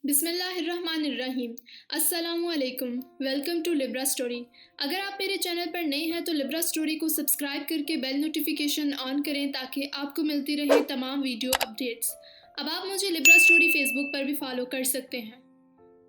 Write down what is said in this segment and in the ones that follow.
बिस्मिल्लाहिर्रहमानिर्रहीम। अस्सलामुअलैकुम। Welcome to Libra story. अगर आप मेरे चैनल पर नए हैं तो लिब्रा स्टोरी को सब्सक्राइब करके बेल नोटिफिकेशन ऑन करें ताकि आपको मिलती रहे तमाम वीडियो अपडेट्स। अब आप मुझे लिब्रा स्टोरी फेसबुक पर भी फॉलो कर सकते हैं।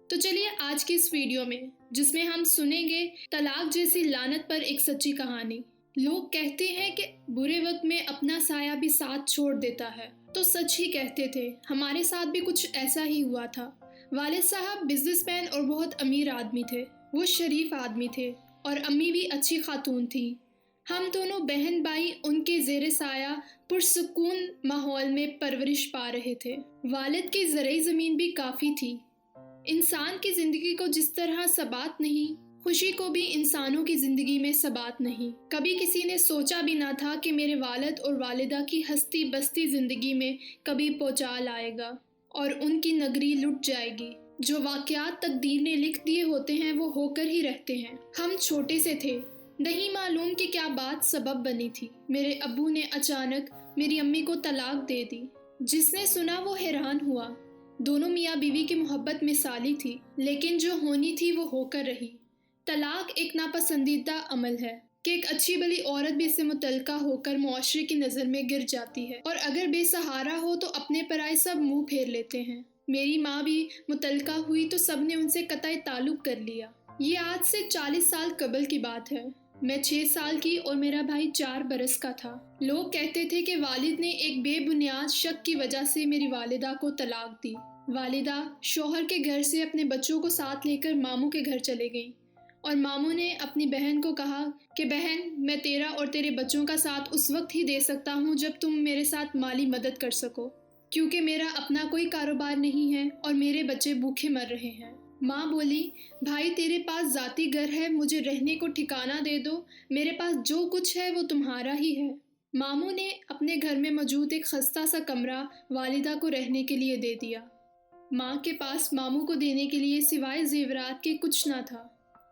तो चलिए आज की इस वीडियो में, जिसमें हम सुनेंगे तलाक जैसी लानत पर एक सच्ची कहानी। लोग कहते हैं कि बुरे वक्त में अपना साया भी साथ छोड़ देता है, तो सच ही कहते थे। हमारे साथ भी कुछ ऐसा ही हुआ था। वालिद साहब बिजनेसमैन और बहुत अमीर आदमी थे। वो शरीफ आदमी थे और अम्मी भी अच्छी खातून थी। हम दोनों बहन भाई उनके ज़ेरे साया पुरसुकून माहौल में परवरिश पा रहे थे। वालिद की ज़रई ज़मीन भी काफ़ी थी। इंसान की ज़िंदगी को जिस तरह सबात नहीं, खुशी को भी इंसानों की ज़िंदगी में सबात नहीं। कभी किसी ने सोचा भी ना था कि मेरे वालिद और वालिदा की हस्ती बस्ती ज़िंदगी में कभी पहुँचाल आएगा और उनकी नगरी लुट जाएगी। जो वाक़यात तकदीर ने लिख दिए होते हैं वो होकर ही रहते हैं। हम छोटे से थे, नहीं मालूम कि क्या बात सबब बनी थी। मेरे अब्बू ने अचानक मेरी अम्मी को तलाक दे दी। जिसने सुना वो हैरान हुआ। दोनों मियाँ बीवी की मोहब्बत मिसाली थी, लेकिन जो होनी थी वो होकर रही। तलाक एक नापसंदीदा अमल है कि एक अच्छी भली औरत भी इससे मुतल्का होकर मुआशरे की नज़र में गिर जाती है, और अगर बेसहारा हो तो अपने पराए सब मुंह फेर लेते हैं। मेरी माँ भी मुतल्का हुई तो सब ने उनसे कतई ताल्लुक़ कर लिया। ये आज से 40 साल कबल की बात है। मैं 6 साल की और मेरा भाई 4 बरस का था। लोग कहते थे कि वालिद ने एक बेबुनियाद शक की वजह से मेरी वालिदा को तलाक दी। वालिदा शौहर के घर से अपने बच्चों को साथ लेकर मामू के घर चले गईं और मामू ने अपनी बहन को कहा कि बहन, मैं तेरा और तेरे बच्चों का साथ उस वक्त ही दे सकता हूँ जब तुम मेरे साथ माली मदद कर सको, क्योंकि मेरा अपना कोई कारोबार नहीं है और मेरे बच्चे भूखे मर रहे हैं। माँ बोली, भाई तेरे पास ज़ाती घर है, मुझे रहने को ठिकाना दे दो, मेरे पास जो कुछ है वो तुम्हारा ही है। मामू ने अपने घर में मौजूद एक खस्ता सा कमरा वालिदा को रहने के लिए दे दिया। माँ के पास मामू को देने के लिए सिवाय जेवरात के कुछ ना था।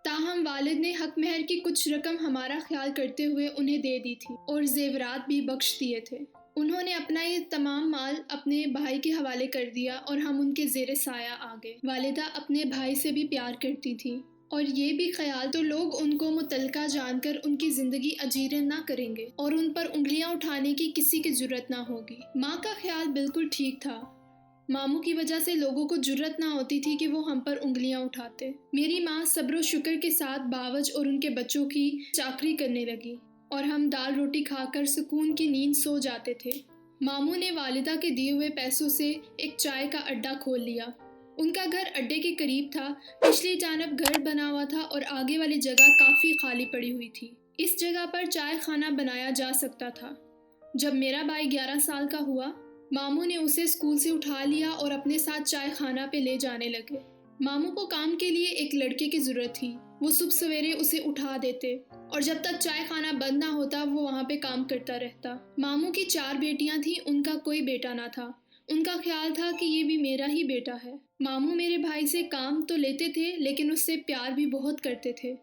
ताहम वालिद ने हक महर की कुछ रकम हमारा ख्याल करते हुए उन्हें दे दी थी और जेवरात भी बख्श दिए थे। उन्होंने अपना ये तमाम माल अपने भाई के हवाले कर दिया और हम उनके ज़ेरे साया आ गए। वालिदा अपने भाई से भी प्यार करती थी और ये भी ख्याल तो लोग उनको मुतल्का जानकर उनकी ज़िंदगी अजीरन ना करेंगे और उन पर उंगलियां उठाने की किसी की जुर्रत ना होगी। माँ का ख्याल बिल्कुल ठीक था। मामू की वजह से लोगों को जुर्रत ना होती थी कि वो हम पर उंगलियां उठाते। मेरी माँ सब्र शुक्र के साथ बावज और उनके बच्चों की चाकरी करने लगी और हम दाल रोटी खाकर सुकून की नींद सो जाते थे। मामू ने वालिदा के दिए हुए पैसों से एक चाय का अड्डा खोल लिया। उनका घर अड्डे के करीब था। पिछली जानब घर बना हुआ था और आगे वाली जगह काफ़ी खाली पड़ी हुई थी। इस जगह पर चाय खाना बनाया जा सकता था। जब मेरा भाई 11 साल का हुआ, मामू ने उसे स्कूल से उठा लिया और अपने साथ चाय खाना पे ले जाने लगे। मामू को काम के लिए एक लड़के की ज़रूरत थी। वो सुबह सवेरे उसे उठा देते और जब तक चाय खाना बंद ना होता वो वहाँ पे काम करता रहता। मामू की 4 बेटियाँ थीं, उनका कोई बेटा ना था। उनका ख्याल था कि ये भी मेरा ही बेटा है। मामू मेरे भाई से काम तो लेते थे, लेकिन उससे प्यार भी बहुत करते थे।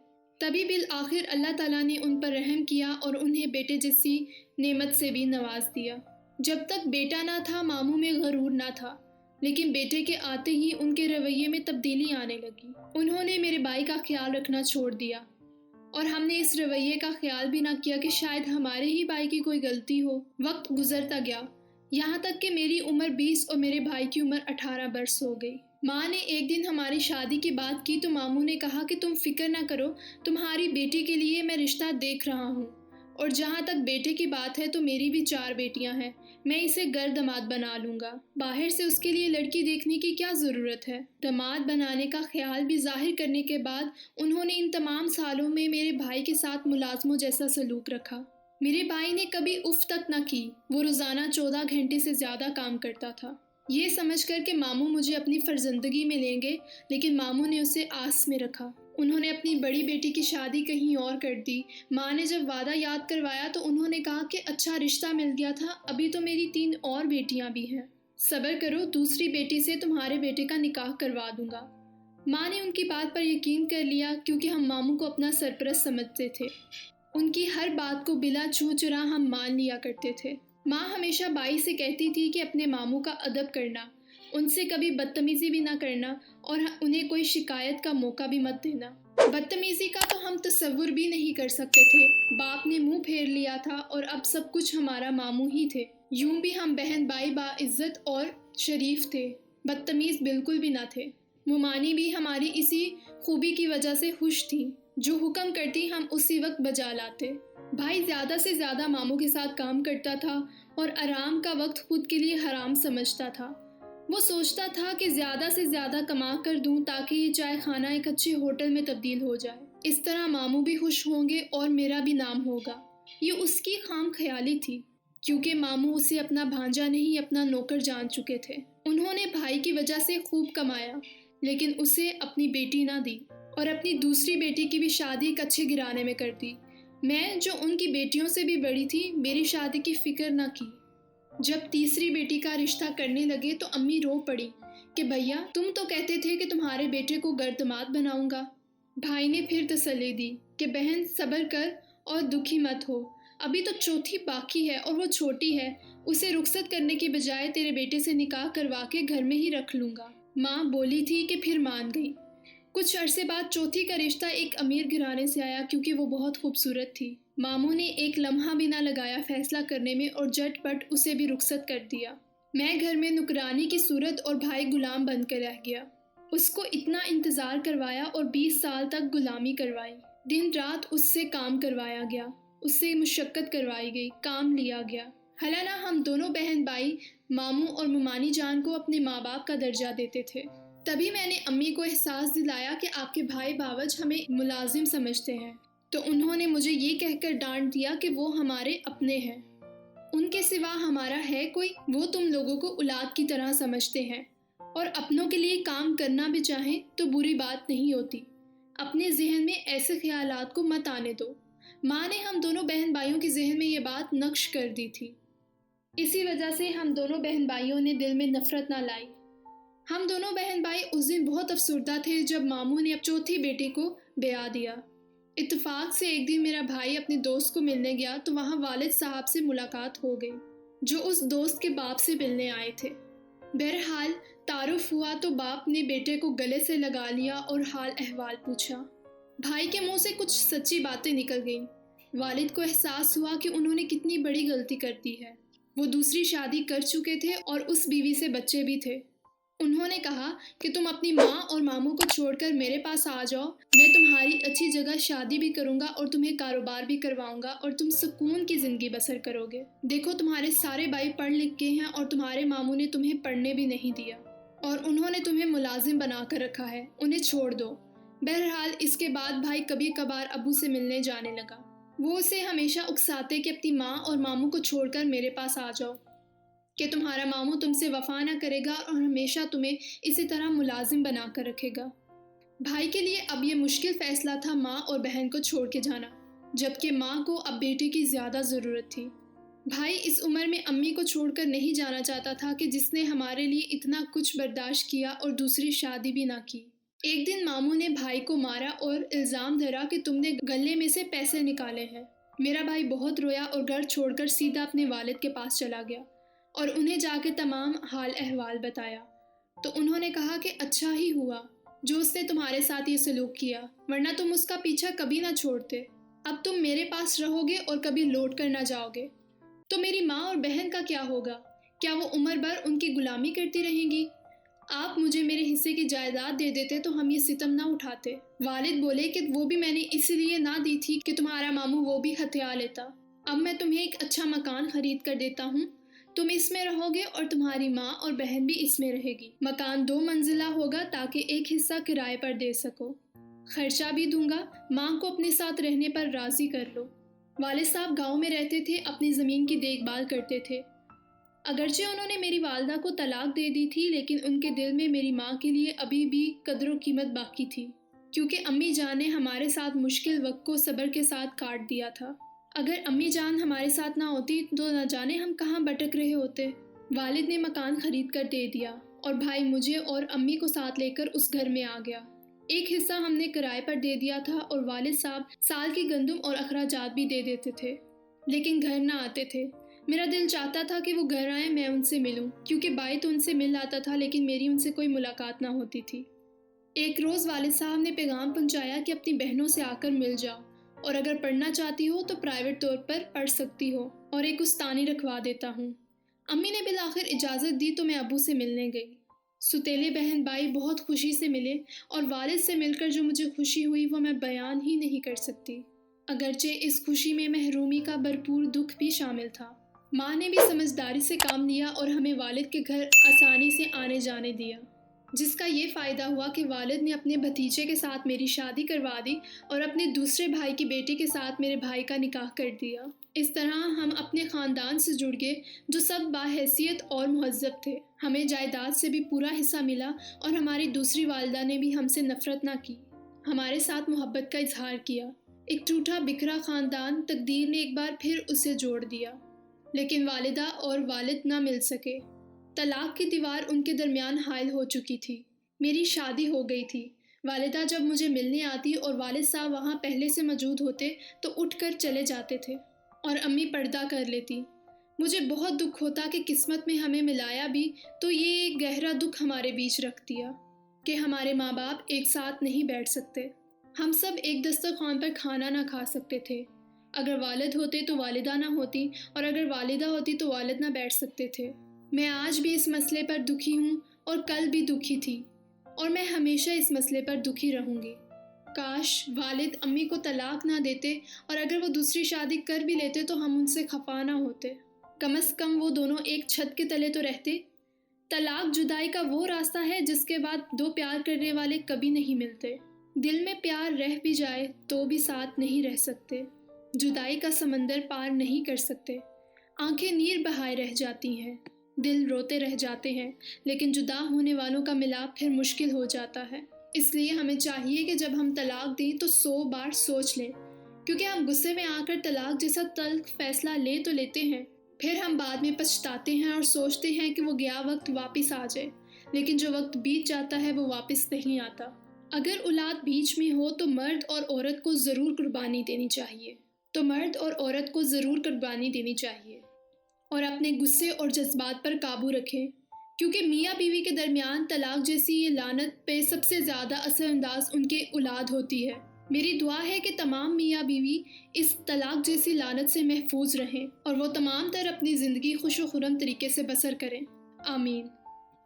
तभी बिल आखिर अल्लाह ताला ने उन पर रहम किया और उन्हें बेटे जैसी नेमत से भी नवाज दिया। जब तक बेटा ना था मामू में गरूर ना था, लेकिन बेटे के आते ही उनके रवैये में तब्दीली आने लगी। उन्होंने मेरे भाई का ख्याल रखना छोड़ दिया और हमने इस रवैये का ख्याल भी ना किया कि शायद हमारे ही भाई की कोई गलती हो। वक्त गुजरता गया, यहाँ तक कि मेरी उम्र 20 और मेरे भाई की उम्र 18 बरस हो गई। माँ ने एक दिन हमारी शादी की बात की तो मामू ने कहा कि तुम फिक्र ना करो, तुम्हारी बेटी के लिए मैं रिश्ता देख रहा हूँ, और जहाँ तक बेटे की बात है तो मेरी भी 4 बेटियाँ हैं, मैं इसे घर दामाद बना लूँगा। बाहर से उसके लिए लड़की देखने की क्या ज़रूरत है। दामाद बनाने का ख्याल भी जाहिर करने के बाद उन्होंने इन तमाम सालों में मेरे भाई के साथ मुलाजमों जैसा सलूक रखा। मेरे भाई ने कभी उफ तक ना की। वो रोज़ाना 14 घंटे से ज़्यादा काम करता था, ये समझ कर कि मामू मुझे अपनी फर्जंदगी में लेंगे, लेकिन मामू ने उसे आस में रखा। उन्होंने अपनी बड़ी बेटी की शादी कहीं और कर दी। माँ ने जब वादा याद करवाया तो उन्होंने कहा कि अच्छा रिश्ता मिल गया था, अभी तो मेरी 3 और बेटियाँ भी हैं, सब्र करो, दूसरी बेटी से तुम्हारे बेटे का निकाह करवा दूंगा। माँ ने उनकी बात पर यकीन कर लिया क्योंकि हम मामू को अपना सरपरस्त समझते थे। उनकी हर बात को बिला छू चुरा हम मान लिया करते थे। माँ हमेशा बाई से कहती थी कि अपने मामू का अदब करना, उनसे कभी बदतमीजी भी ना करना और उन्हें कोई शिकायत का मौका भी मत देना। बदतमीजी का तो हम तसव्वुर भी नहीं कर सकते थे। बाप ने मुंह फेर लिया था और अब सब कुछ हमारा मामू ही थे। यूं भी हम बहन भाई बाइज्जत और शरीफ थे, बदतमीज बिल्कुल भी ना थे। मुमानी भी हमारी इसी खूबी की वजह से खुश थी। जो हुक्म करती हम उसी वक्त बजा लाते। भाई ज़्यादा से ज़्यादा मामू के साथ काम करता था और आराम का वक्त खुद के लिए हराम समझता था। वो सोचता था कि ज़्यादा से ज़्यादा कमा कर दूं ताकि ये चाय खाना एक अच्छे होटल में तब्दील हो जाए। इस तरह मामू भी खुश होंगे और मेरा भी नाम होगा। ये उसकी खाम ख्याली थी, क्योंकि मामू उसे अपना भांजा नहीं अपना नौकर जान चुके थे। उन्होंने भाई की वजह से खूब कमाया, लेकिन उसे अपनी बेटी ना दी और अपनी दूसरी बेटी की भी शादी एक अच्छे घराने में कर दी। मैं, जो उनकी बेटियों से भी बड़ी थी, मेरी शादी की फिक्र न की। जब तीसरी बेटी का रिश्ता करने लगे तो अम्मी रो पड़ी कि भैया, तुम तो कहते थे कि तुम्हारे बेटे को गर्दमात बनाऊंगा। भाई ने फिर तसल्ली दी कि बहन सब्र कर और दुखी मत हो, अभी तो चौथी बाकी है और वो छोटी है। उसे रुखसत करने के बजाय तेरे बेटे से निकाह करवा के घर में ही रख लूँगा। माँ बोली थी कि फिर मान गई। कुछ अरसे बाद चौथी का रिश्ता एक अमीर घराने से आया, क्योंकि वो बहुत खूबसूरत थी। मामू ने एक लम्हा भी ना लगाया फैसला करने में और झटपट उसे भी रुखसत कर दिया। मैं घर में नुकरानी की सूरत और भाई गुलाम बनकर रह गया। उसको इतना इंतज़ार करवाया और 20 साल तक गुलामी करवाई। दिन रात उससे काम करवाया गया, उससे मुशक्क़त करवाई गई, काम लिया गया। हालांकि हम दोनों बहन भाई मामू और मुमानी जान को अपने माँ बाप का दर्जा देते थे। तभी मैंने अम्मी को एहसास दिलाया कि आपके भाई बावज हमें मुलाजिम समझते हैं, तो उन्होंने मुझे ये कहकर डांट दिया कि वो हमारे अपने हैं, उनके सिवा हमारा है कोई। वो तुम लोगों को औलाद की तरह समझते हैं और अपनों के लिए काम करना भी चाहें तो बुरी बात नहीं होती। अपने जहन में ऐसे ख्यालात को मत आने दो। माँ ने हम दोनों बहन भाइयों के जहन में ये बात नक्श कर दी थी। इसी वजह से हम दोनों बहन भाइयों ने दिल में नफरत ना लाई। हम दोनों बहन भाई उस दिन बहुत अफसरदा थे जब मामू ने अब चौथी बेटी को ब्याह दिया। इत्तेफाक से एक दिन मेरा भाई अपने दोस्त को मिलने गया तो वहाँ वालिद साहब से मुलाकात हो गई, जो उस दोस्त के बाप से मिलने आए थे। बहरहाल तारुफ हुआ तो बाप ने बेटे को गले से लगा लिया और हाल अहवाल पूछा। भाई के मुंह से कुछ सच्ची बातें निकल गईं। वालिद को एहसास हुआ कि उन्होंने कितनी बड़ी गलती कर दी है। वो दूसरी शादी कर चुके थे और उस बीवी से बच्चे भी थे। उन्होंने कहा कि तुम अपनी माँ और मामू को छोड़कर मेरे पास आ जाओ, मैं तुम्हारी अच्छी जगह शादी भी करूँगा और तुम्हें कारोबार भी करवाऊँगा और तुम सुकून की ज़िंदगी बसर करोगे। देखो, तुम्हारे सारे भाई पढ़ लिख के हैं और तुम्हारे मामू ने तुम्हें पढ़ने भी नहीं दिया और उन्होंने तुम्हें मुलाजिम बना कर रखा है, उन्हें छोड़ दो। बहरहाल इसके बाद भाई कभी कभार अबू से मिलने जाने लगा। वो उसे हमेशा उकसाते कि अपनी माँ और मामू को छोड़कर मेरे पास आ जाओ, कि तुम्हारा मामू तुमसे वफा ना करेगा और हमेशा तुम्हें इसी तरह मुलाजिम बना कर रखेगा। भाई के लिए अब ये मुश्किल फ़ैसला था माँ और बहन को छोड़ के जाना, जबकि माँ को अब बेटे की ज़्यादा ज़रूरत थी। भाई इस उम्र में अम्मी को छोड़कर नहीं जाना चाहता था कि जिसने हमारे लिए इतना कुछ बर्दाश्त किया और दूसरी शादी भी ना की। एक दिन मामू ने भाई को मारा और इल्ज़ाम धरा कि तुमने गले में से पैसे निकाले हैं। मेरा भाई बहुत रोया और घर छोड़कर सीधा अपने वालिद के पास चला गया और उन्हें जाके तमाम हाल अहवाल बताया। तो उन्होंने कहा कि अच्छा ही हुआ जो उसने तुम्हारे साथ ये सलूक किया, वरना तुम उसका पीछा कभी ना छोड़ते। अब तुम मेरे पास रहोगे और कभी लौट कर ना जाओगे, तो मेरी माँ और बहन का क्या होगा? क्या वो उम्र भर उनकी गुलामी करती रहेंगी? आप मुझे मेरे हिस्से की जायदाद दे देते तो हम ये सितम ना उठाते। वालिद बोले कि वो भी मैंने इसलिए ना दी थी कि तुम्हारा मामू वो भी हथिया लेता। अब मैं तुम्हें एक अच्छा मकान खरीद कर देता हूँ, तुम इसमें रहोगे और तुम्हारी माँ और बहन भी इसमें रहेगी। मकान 2 मंजिला होगा ताकि एक हिस्सा किराए पर दे सको। खर्चा भी दूंगा, माँ को अपने साथ रहने पर राज़ी कर लो। वालिद साहब गांव में रहते थे, अपनी ज़मीन की देखभाल करते थे। अगरचे उन्होंने मेरी वालदा को तलाक दे दी थी, लेकिन उनके दिल में मेरी माँ के लिए अभी भी कदर कीमत बाकी थी, क्योंकि अम्मी जान ने हमारे साथ मुश्किल वक्त को सब्र के साथ काट दिया था। अगर अम्मी जान हमारे साथ ना होती तो न जाने हम कहाँ भटक रहे होते। वालिद ने मकान खरीद कर दे दिया और भाई मुझे और अम्मी को साथ लेकर उस घर में आ गया। एक हिस्सा हमने किराए पर दे दिया था और वालिद साहब साल की गंदम और अखराजात भी दे देते थे, लेकिन घर ना आते थे। मेरा दिल चाहता था कि वो घर आए, मैं उनसे मिलूं, क्योंकि बाई तो उनसे मिल आता था लेकिन मेरी उनसे कोई मुलाकात ना होती थी। एक रोज़ वालिद साहब ने पैगाम पहुंचाया कि अपनी बहनों से आकर मिल जाओ, और अगर पढ़ना चाहती हो तो प्राइवेट तौर पर पढ़ सकती हो, और एक उस्तानी रखवा देता हूँ। अम्मी ने बिलाखिर इजाज़त दी तो मैं अबू से मिलने गई। सुतेले बहन भाई बहुत खुशी से मिले, और वालिद से मिलकर जो मुझे खुशी हुई वो मैं बयान ही नहीं कर सकती। अगरचे इस खुशी में महरूमी का भरपूर दुख भी शामिल था। माँ ने भी समझदारी से काम लिया और हमें वालिद के घर आसानी से आने जाने दिया, जिसका ये फ़ायदा हुआ कि वालिद ने अपने भतीजे के साथ मेरी शादी करवा दी और अपने दूसरे भाई की बेटी के साथ मेरे भाई का निकाह कर दिया। इस तरह हम अपने ख़ानदान से जुड़ गए, जो सब बाहैसियत और मुहज़्ज़ब थे। हमें जायदाद से भी पूरा हिस्सा मिला और हमारी दूसरी वालिदा ने भी हमसे नफ़रत ना की, हमारे साथ मोहब्बत का इजहार किया। एक टूटा बिखरा ख़ानदान तकदीर ने एक बार फिर उसे जोड़ दिया, लेकिन वालिदा और वालिद ना मिल सके। तलाक की दीवार उनके दरमियान हायल हो चुकी थी। मेरी शादी हो गई थी। वालिदा जब मुझे मिलने आती और वालिद साहब वहाँ पहले से मौजूद होते तो उठकर चले जाते थे, और अम्मी पर्दा कर लेती। मुझे बहुत दुख होता कि किस्मत में हमें मिलाया भी तो ये एक गहरा दुख हमारे बीच रख दिया कि हमारे माँ बाप एक साथ नहीं बैठ सकते। हम सब एक दस्तरखान पर खाना ना खा सकते थे। अगर वालिद होते तो वालिदा ना होती, और अगर वालिदा होती तो वालिद ना बैठ सकते थे। मैं आज भी इस मसले पर दुखी हूँ और कल भी दुखी थी, और मैं हमेशा इस मसले पर दुखी रहूँगी। काश वालिद अम्मी को तलाक ना देते, और अगर वो दूसरी शादी कर भी लेते तो हम उनसे खफा ना होते। कम से कम वो दोनों एक छत के तले तो रहते। तलाक जुदाई का वो रास्ता है जिसके बाद दो प्यार करने वाले कभी नहीं मिलते। दिल में प्यार रह भी जाए तो भी साथ नहीं रह सकते। जुदाई का समंदर पार नहीं कर सकते। आंखें नीर बहाए रह जाती हैं, दिल रोते रह जाते हैं, लेकिन जुदा होने वालों का मिलाप फिर मुश्किल हो जाता है। इसलिए हमें चाहिए कि जब हम तलाक दें तो 100 बार सोच लें, क्योंकि हम गुस्से में आकर तलाक जैसा तल्ख फैसला ले तो लेते हैं, फिर हम बाद में पछताते हैं और सोचते हैं कि वो गया वक्त वापस आ जाए, लेकिन जो वक्त बीत जाता है वो वापस नहीं आता। अगर औलाद बीच में हो तो मर्द और औरत को ज़रूर कुर्बानी देनी चाहिए, और अपने गुस्से और जज्बात पर काबू रखें, क्योंकि मियाँ बीवी के दरमियान तलाक जैसी ये लानत पे सबसे ज़्यादा असरअंदाज उनके औलाद होती है। मेरी दुआ है कि तमाम मियाँ बीवी इस तलाक जैसी लानत से महफूज रहें और वो तमाम तर अपनी ज़िंदगी खुश व खुर्रम तरीके से बसर करें। आमीन।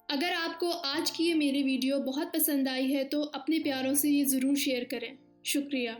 अगर आपको आज की ये मेरी वीडियो बहुत पसंद आई है तो अपने प्यारों से ये ज़रूर शेयर करें। शुक्रिया।